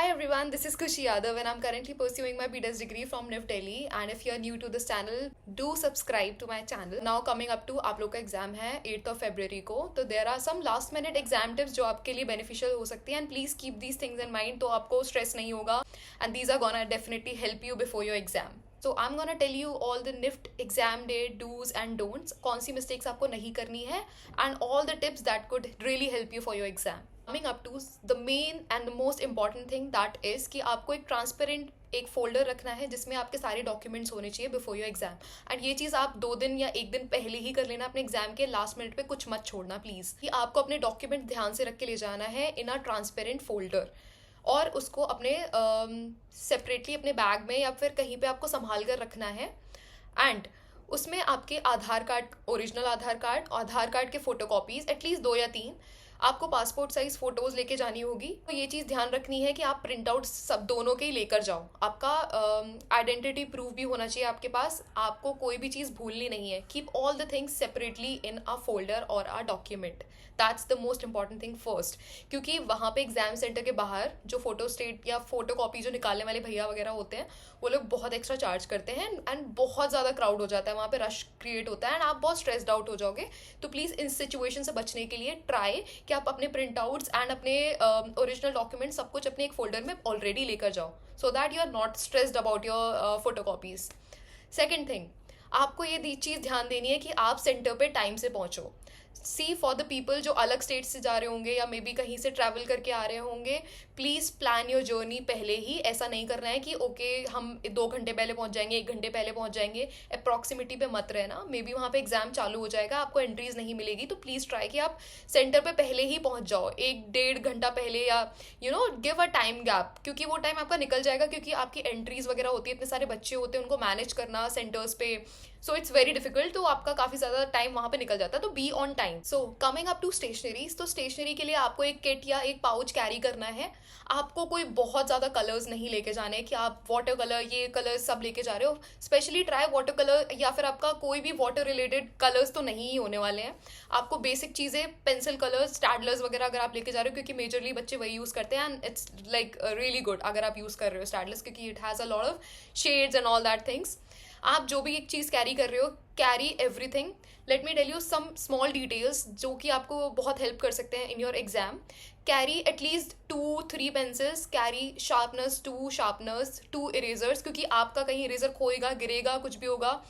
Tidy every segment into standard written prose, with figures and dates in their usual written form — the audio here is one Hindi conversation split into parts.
Hi everyone, this is Kushi Yadav and I'm currently pursuing my BDes degree from NIF Delhi. And if you're new to this channel, do subscribe to my channel. Now coming up to आप लोग का एग्जाम है 8th of February को, तो there are some last minute exam tips जो आपके लिए beneficial हो सकती हैं and please keep these things in mind, तो आपको stress नहीं होगा and these are gonna definitely help you before your exam. So I'm gonna tell you all the NIFT exam day do's and don'ts, कौन सी mistakes आपको नहीं करनी है and all the tips that could really help you for your exam. Coming up to the main and the most important thing that is कि आपको एक ट्रांसपेरेंट एक फोल्डर रखना है जिसमें आपके सारे डॉक्यूमेंट्स होने चाहिए बिफोर योर एग्जाम. एंड ये चीज़ आप 2 दिन या 1 दिन पहले ही कर लेना, अपने एग्जाम के लास्ट मिनट पे कुछ मत छोड़ना प्लीज़. कि आपको अपने डॉक्यूमेंट ध्यान से रख के ले जाना है इन अ ट्रांसपेरेंट फोल्डर और उसको अपने सेपरेटली अपने बैग में या फिर कहीं पे आपको संभाल कर रखना है. एंड उसमें आपके आधार कार्ड, ओरिजिनल आधार कार्ड के फोटोकॉपीज एटलीस्ट 2 या 3, आपको पासपोर्ट साइज फोटोज लेके जानी होगी. तो ये चीज़ ध्यान रखनी है कि आप प्रिंट आउट सब दोनों के ही लेकर जाओ. आपका आइडेंटिटी प्रूफ भी होना चाहिए आपके पास. आपको कोई भी चीज़ भूलनी नहीं है. Keep all the things separately in a folder और a document. That's the most important thing first, क्योंकि वहाँ पे एग्जाम सेंटर के बाहर जो फोटो स्टेट या फोटो कॉपी जो निकालने वाले भैया वगैरह होते हैं वो लोग बहुत एक्स्ट्रा चार्ज करते हैं एंड बहुत ज़्यादा क्राउड हो जाता है वहाँ पे, रश क्रिएट होता है एंड आप बहुत स्ट्रेस्ड आउट हो जाओगे. तो प्लीज़ इस सिचुएशन से बचने के लिए ट्राई कि आप अपने प्रिंट आउट्स एंड अपने ओरिजिनल डॉक्यूमेंट सब कुछ अपने एक फोल्डर में ऑलरेडी लेकर जाओ so that you are not stressed about your photocopies. Second thing, आपको ये चीज़ ध्यान देनी है कि आप सेंटर पे टाइम से पहुँचो. सी फॉर द पीपल जो अलग स्टेट से जा रहे होंगे या मे बी कहीं से ट्रैवल करके आ रहे होंगे, प्लीज़ प्लान योर जर्नी पहले ही. ऐसा नहीं करना है कि ओके हम 2 घंटे पहले पहुंच जाएंगे, 1 घंटे पहले पहुंच जाएंगे. अप्रॉक्सिमिटी पे मत रहना. मे बी वहाँ पे एग्जाम चालू हो जाएगा, आपको एंट्रीज नहीं मिलेगी. तो प्लीज़ ट्राई कि आप सेंटर पे पहले ही पहुंच जाओ, 1-1.5 घंटा पहले, या गिव अ टाइम गैप, क्योंकि वो टाइम आपका निकल जाएगा. क्योंकि आपकी एंट्रीज वगैरह होती है, इतने सारे बच्चे होते हैं, उनको मैनेज करना सेंटर्स पे, सो इट्स वेरी डिफिकल्ट. तो आपका काफ़ी ज़्यादा टाइम वहाँ पे निकल जाता है. तो be on time. So coming up to stationeries, तो स्टेशनरी के लिए आपको एक किट या एक पाउच कैरी करना है. आपको कोई बहुत ज़्यादा कलर्स नहीं लेके जाने कि आप वाटर कलर, ये कलर सब लेके जा रहे हो. स्पेशली ट्राई वाटर कलर, या फिर आपका कोई भी वाटर रिलेटेड कलर्स तो नहीं ही होने वाले हैं. आपको बेसिक चीज़ें, पेंसिल कलर्स, स्टैडलर्स वगैरह अगर आप लेके जा रहे हो, क्योंकि मेजरली बच्चे वही यूज़ करते हैं and it's like really good अगर आप यूज़ कर रहे हो स्टैडलर्स, क्योंकि it has a lot of shades and all that things. आप जो भी एक चीज़ कैरी कर रहे हो, carry everything. Let me tell you some small details जो कि आपको बहुत हेल्प कर सकते हैं in your exam. Carry at least 2-3 pencils, carry sharpeners 2 sharpeners, 2 erasers, क्योंकि आपका कहीं इरेजर खोएगा, गिरेगा, कुछ भी होगा.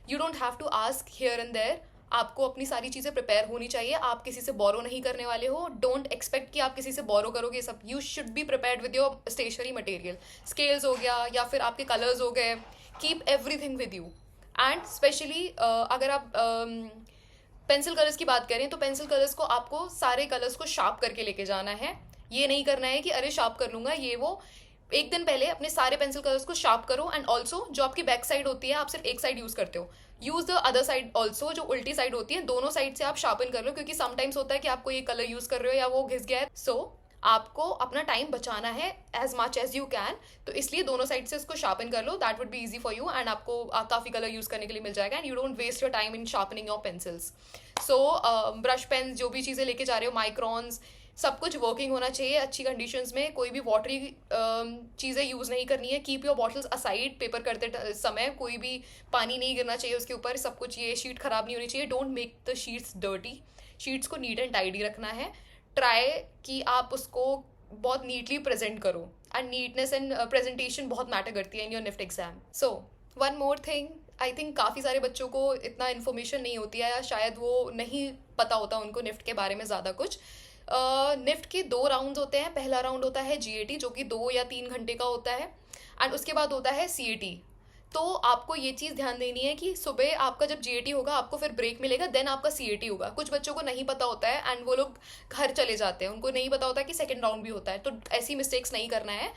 You don't have to ask here and there. आपको अपनी सारी चीज़ें प्रिपेयर होनी चाहिए. आप किसी से बोरो नहीं करने वाले हो. डोंट एक्सपेक्ट कि आप किसी से बोरो करोगे सब. You should be prepared with your stationery material. Scales हो गया या फिर आपके कलर्स हो गए. Keep everything with you. And specially अगर आप पेंसिल कलर्स की बात करें तो पेंसिल कलर्स को आपको सारे कलर्स को शार्प करके लेके जाना है. ये नहीं करना है कि अरे शार्प कर लूँगा ये वो. 1 दिन पहले अपने सारे पेंसिल कलर्स को शार्प करो. एंड ऑल्सो जो आपकी बैक साइड होती है, आप सिर्फ एक साइड यूज़ करते हो, use the other side also. जो उल्टी साइड होती है, दोनों साइड से आप शार्पन कर लो, क्योंकि समटाइम्स होता है कि आपको ये कलर यूज़ कर रहे हो या वो घिस गया है. सो आपको अपना टाइम बचाना है as much as you can. तो इसलिए दोनों साइड से इसको शार्पन कर लो. That would be easy for you and आपको काफ़ी कलर यूज़ करने के लिए मिल जाएगा and you don't waste your time in sharpening your pencils. So brush pen, जो भी चीज़ें लेके जा रहे हो, माइक्रॉन्स, सब कुछ वर्किंग होना चाहिए अच्छी कंडीशंस में. कोई भी वाटरी चीज़ें यूज़ नहीं करनी है. Keep your bottles aside. Paper करते समय कोई भी पानी नहीं गिरना चाहिए उसके ऊपर. सब कुछ, ये शीट ख़राब नहीं होनी चाहिए. Don't make the sheets dirty. Sheets को नीट एंड टाइडी रखना है. ट्राई कि आप उसको बहुत नीटली प्रेजेंट करो. एंड नीटनेस एंड प्रेजेंटेशन बहुत मैटर करती है in your NIFT exam. So one more thing, I think काफ़ी सारे बच्चों को इतना इन्फॉर्मेशन नहीं होती है या शायद वो नहीं पता होता उनको निफ्ट के बारे में ज़्यादा कुछ. निफ्ट के 2 राउंड्स होते हैं. पहला राउंड होता है GAT जो कि 2 या 3 घंटे का होता है एंड उसके बाद होता है CAT. तो आपको ये चीज़ ध्यान देनी है कि सुबह आपका जब GAT होगा आपको फिर ब्रेक मिलेगा, देन आपका CAT होगा. कुछ बच्चों को नहीं पता होता है एंड वो लोग घर चले जाते हैं, उनको नहीं पता होता कि सेकंड राउंड भी होता है. तो ऐसी मिस्टेक्स नहीं करना है.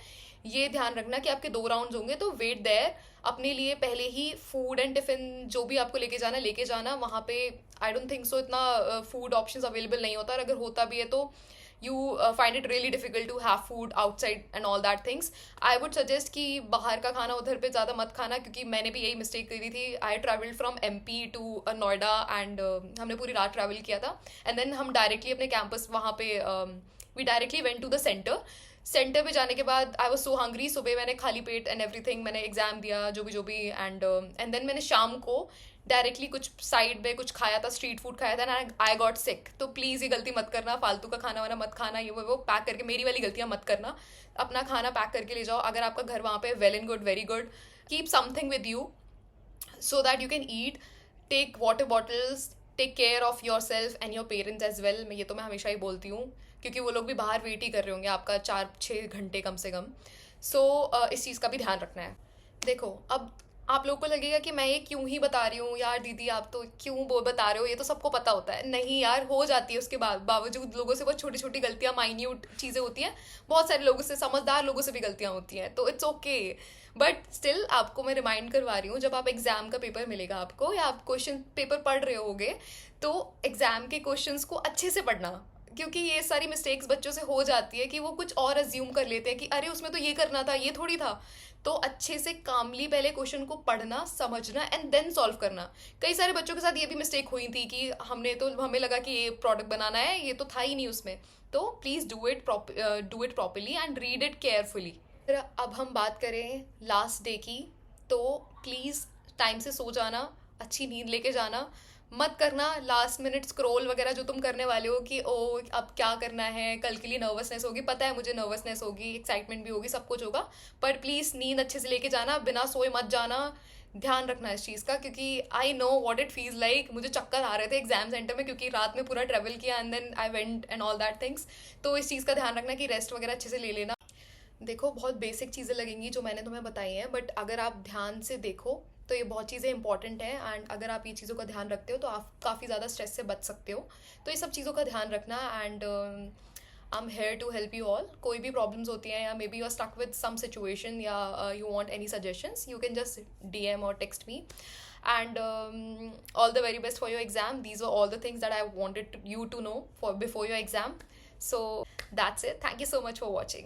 ये ध्यान रखना कि आपके 2 राउंड्स होंगे. तो वेट देयर. अपने लिए पहले ही फूड एंड टिफिन जो भी आपको लेके जाना. वहाँ पे आई डोंट थिंक सो इतना फूड ऑप्शंस अवेलेबल नहीं होता, और अगर होता भी है तो you find it really difficult to have food outside and all that things. I would suggest कि बाहर का खाना उधर पे ज़्यादा मत खाना, क्योंकि मैंने भी यही मिस्टेक करी थी. I traveled from MP to Noida and हमने पूरी रात ट्रैवल किया था एंड देन हम डायरेक्टली अपने कैंपस वहाँ पे we directly went to the center. Centre पे जाने के बाद आई वॉज सो हंग्री, सुबह मैंने खाली पेट एंड एवरीथिंग मैंने एग्जाम दिया जो भी एंड देन मैंने शाम को डायरेक्टली कुछ साइड में कुछ खाया था, स्ट्रीट फूड खाया था एंड आई गॉट सिक। तो प्लीज़ ये गलती मत करना, फालतू का खाना वाना मत खाना, ये वो पैक करके, मेरी वाली गलतियाँ मत करना। अपना खाना पैक करके ले जाओ, अगर आपका घर वहाँ पे well and good, very good, keep something with you so that you can eat. Take water bottles, take care of yourself and your parents as well. मैं ये तो मैं हमेशा ही बोलती हूँ, क्योंकि वो लोग भी बाहर वेट ही कर रहे होंगे आपका 4-6 घंटे कम से कम। सो इस चीज़ का भी ध्यान रखना है। देखो, अब आप लोग को लगेगा कि मैं ये क्यों ही बता रही हूँ यार दीदी, आप तो क्यों वो बता रहे हो, ये तो सबको पता होता है। नहीं यार, हो जाती है उसके बावजूद लोगों से बहुत छोटी छोटी गलतियाँ, माइन्यूट चीज़ें होती हैं, बहुत सारे लोगों से, समझदार लोगों से भी गलतियाँ होती हैं, तो इट्स ओके। बट स्टिल आपको मैं रिमाइंड करवा रही हूँ, जब आप एग्जाम का पेपर मिलेगा आपको, या आप क्वेश्चन पेपर पढ़ रहे होगे, तो एग्जाम के क्वेश्चंस को अच्छे से पढ़ना, क्योंकि ये सारी मिस्टेक्स बच्चों से हो जाती है कि वो कुछ और अज्यूम कर लेते हैं कि अरे उसमें तो ये करना था, ये थोड़ी था। तो अच्छे से कामली पहले क्वेश्चन को पढ़ना, समझना एंड देन सॉल्व करना। कई सारे बच्चों के साथ ये भी मिस्टेक हुई थी कि हमें लगा कि ये प्रोडक्ट बनाना है, ये तो था ही नहीं उसमें। तो please do it properly and read it carefully. अब हम बात करें लास्ट डे की, तो प्लीज़ टाइम से सो जाना, अच्छी नींद लेके जाना, मत करना लास्ट मिनट स्क्रॉल वगैरह जो तुम करने वाले हो कि ओ अब क्या करना है, कल के लिए नर्वसनेस होगी, पता है मुझे नर्वसनेस होगी, एक्साइटमेंट भी होगी, सब कुछ होगा, पर प्लीज़ नींद अच्छे से लेके जाना, बिना सोए मत जाना। ध्यान रखना इस चीज़ का, क्योंकि I know what it feels like. मुझे चक्कर आ रहे थे एग्जाम सेंटर में, क्योंकि रात में पूरा ट्रेवल किया and then I went and all that things. तो इस चीज़ का ध्यान रखना कि रेस्ट वगैरह अच्छे से ले लेना। देखो, बहुत बेसिक चीज़ें लगेंगी जो मैंने तुम्हें बताई हैं, बट अगर आप ध्यान से देखो तो ये बहुत चीज़ें इंपॉर्टेंट हैं, एंड अगर आप ये चीज़ों का ध्यान रखते हो तो आप काफ़ी ज़्यादा स्ट्रेस से बच सकते हो। तो ये सब चीज़ों का ध्यान रखना, and I am here to help you all. कोई भी प्रॉब्लम्स होती हैं, या maybe you are stuck with some situation, या you want any suggestions, you can just DM or text me. And all the very best for your exam. These were all the things that I wanted you to know for before your exam. So that's it. Thank you so much for watching.